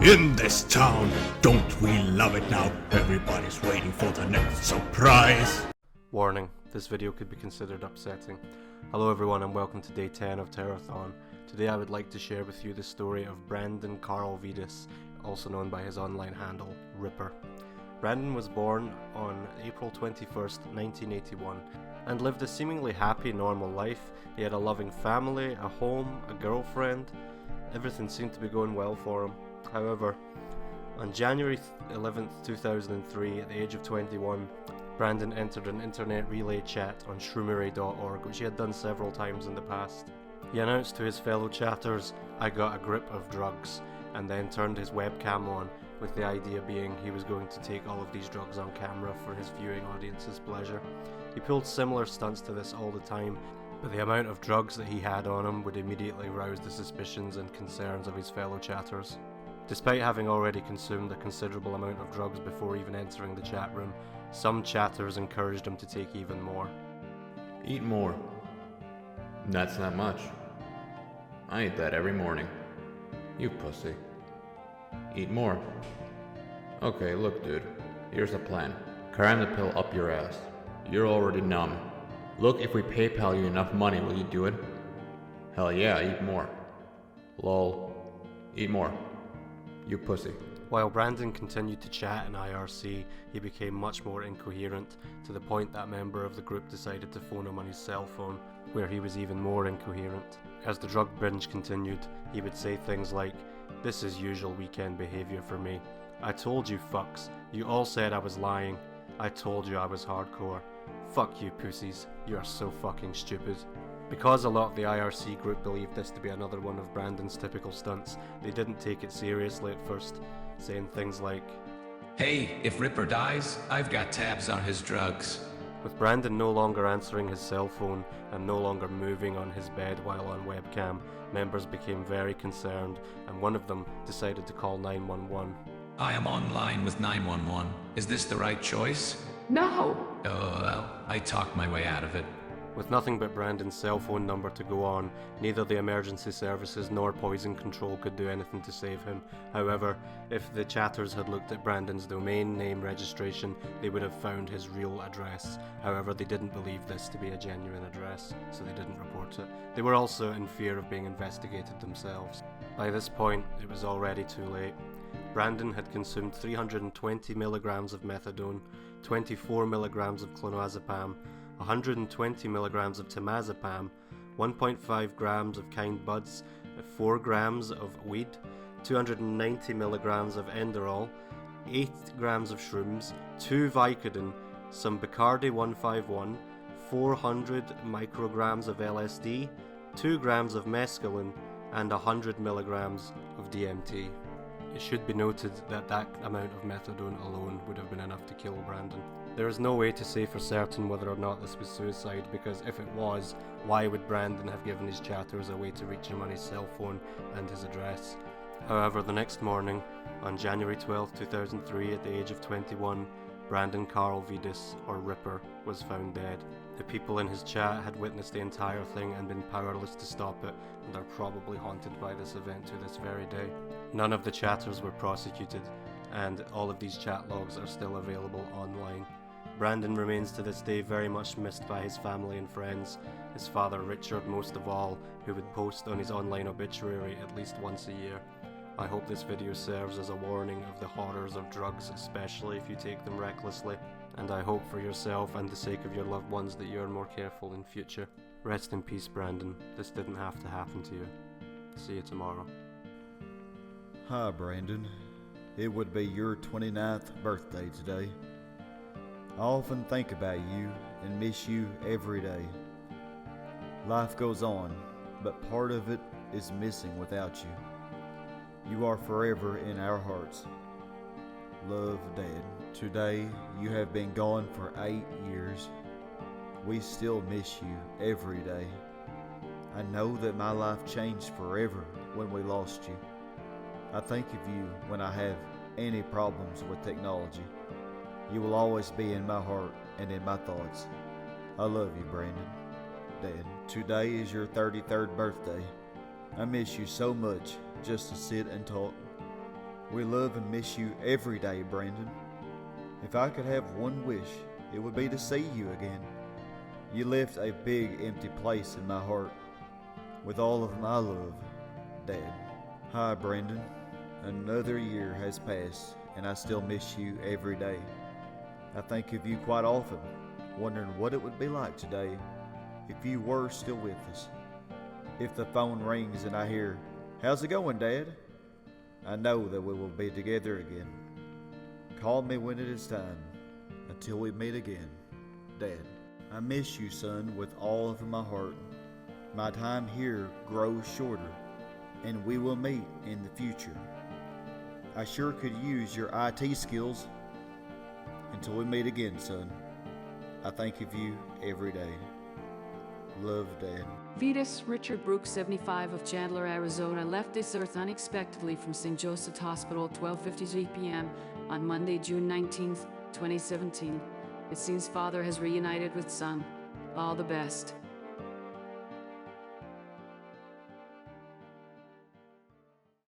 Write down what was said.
in this town. Don't we love it now? Everybody's waiting for the next surprise. Warning, this video could be considered upsetting. Hello everyone and welcome to day 10 of Terrorthon. Today I would like to share with you the story of Brandon Carl Vidas, also known by his online handle, Ripper. Brandon was born on April 21st, 1981, and lived a seemingly happy, normal life. He had a loving family, a home, a girlfriend. Everything seemed to be going well for him. However, on January 11th, 2003, at the age of 21, Brandon entered an internet relay chat on shroomery.org, which he had done several times in the past. He announced to his fellow chatters, "I got a grip of drugs," and then turned his webcam on, with the idea being he was going to take all of these drugs on camera for his viewing audience's pleasure. He pulled similar stunts to this all the time, but the amount of drugs that he had on him would immediately rouse the suspicions and concerns of his fellow chatters. Despite having already consumed a considerable amount of drugs before even entering the chat room, some chatters encouraged him to take even more. Eat more. That's not much. I eat that every morning. You pussy. Eat more. Okay, look dude, here's the plan. Cram the pill up your ass. You're already numb. Look, if we PayPal you enough money, will you do it? Hell yeah, eat more. Lol. Eat more. You pussy. While Brandon continued to chat in IRC, he became much more incoherent, to the point that a member of the group decided to phone him on his cell phone, where he was even more incoherent. As the drug binge continued, he would say things like, "This is usual weekend behaviour for me. I told you fucks. You all said I was lying. I told you I was hardcore. Fuck you pussies. You are so fucking stupid." Because a lot of the IRC group believed this to be another one of Brandon's typical stunts, they didn't take it seriously at first, saying things like, "Hey, if Ripper dies, I've got tabs on his drugs." With Brandon no longer answering his cell phone and no longer moving on his bed while on webcam, members became very concerned, and one of them decided to call 911. "I am online with 911. Is this the right choice?" No. "Oh, well, I talked my way out of it." With nothing but Brandon's cell phone number to go on, neither the emergency services nor poison control could do anything to save him. However, if the chatters had looked at Brandon's domain name registration, they would have found his real address. However, they didn't believe this to be a genuine address, so they didn't report it. They were also in fear of being investigated themselves. By this point, it was already too late. Brandon had consumed 320 milligrams of methadone, 24 milligrams of clonazepam, 120 milligrams of temazepam, 1.5 grams of kind buds, 4 grams of weed, 290 milligrams of Enderol, 8 grams of shrooms, 2 Vicodin, some Bacardi 151, 400 micrograms of LSD, 2 grams of mescaline, and 100 milligrams of DMT. It should be noted that that amount of methadone alone would have been enough to kill Brandon. There is no way to say for certain whether or not this was suicide, because if it was, why would Brandon have given his chatters a way to reach him on his cell phone and his address? However, the next morning, on January 12, 2003, at the age of 21, Brandon Carl Vidas, or Ripper, was found dead. The people in his chat had witnessed the entire thing and been powerless to stop it, and are probably haunted by this event to this very day. None of the chatters were prosecuted, and all of these chat logs are still available online. Brandon remains to this day very much missed by his family and friends, his father Richard most of all, who would post on his online obituary at least once a year. I hope this video serves as a warning of the horrors of drugs, especially if you take them recklessly, and I hope for yourself and the sake of your loved ones that you are more careful in future. Rest in peace, Brandon. This didn't have to happen to you. See you tomorrow. Hi, Brandon. It would be your 29th birthday today. I often think about you and miss you every day. Life goes on, but part of it is missing without you. You are forever in our hearts. Love, Dad. Today, you have been gone for 8 years. We still miss you every day. I know that my life changed forever when we lost you. I think of you when I have any problems with technology. You will always be in my heart and in my thoughts. I love you, Brandon. Dad, today is your 33rd birthday. I miss you so much just to sit and talk. We love and miss you every day, Brandon. If I could have one wish, it would be to see you again. You left a big empty place in my heart. With all of my love, Dad. Hi, Brandon. Another year has passed, and I still miss you every day. I think of you quite often, wondering what it would be like today if you were still with us. If the phone rings and I hear, "How's it going, Dad?" I know that we will be together again. Call me when it is time. Until we meet again, Dad. I miss you, son, with all of my heart. My time here grows shorter, and we will meet in the future. I sure could use your IT skills. Until we meet again, son. I think of you every day. Love, Dad. Vetus Richard Brooks, 75, of Chandler, Arizona, left this earth unexpectedly from St. Joseph's Hospital at 12:53 p.m. on Monday, June 19th, 2017. It seems father has reunited with son. All the best.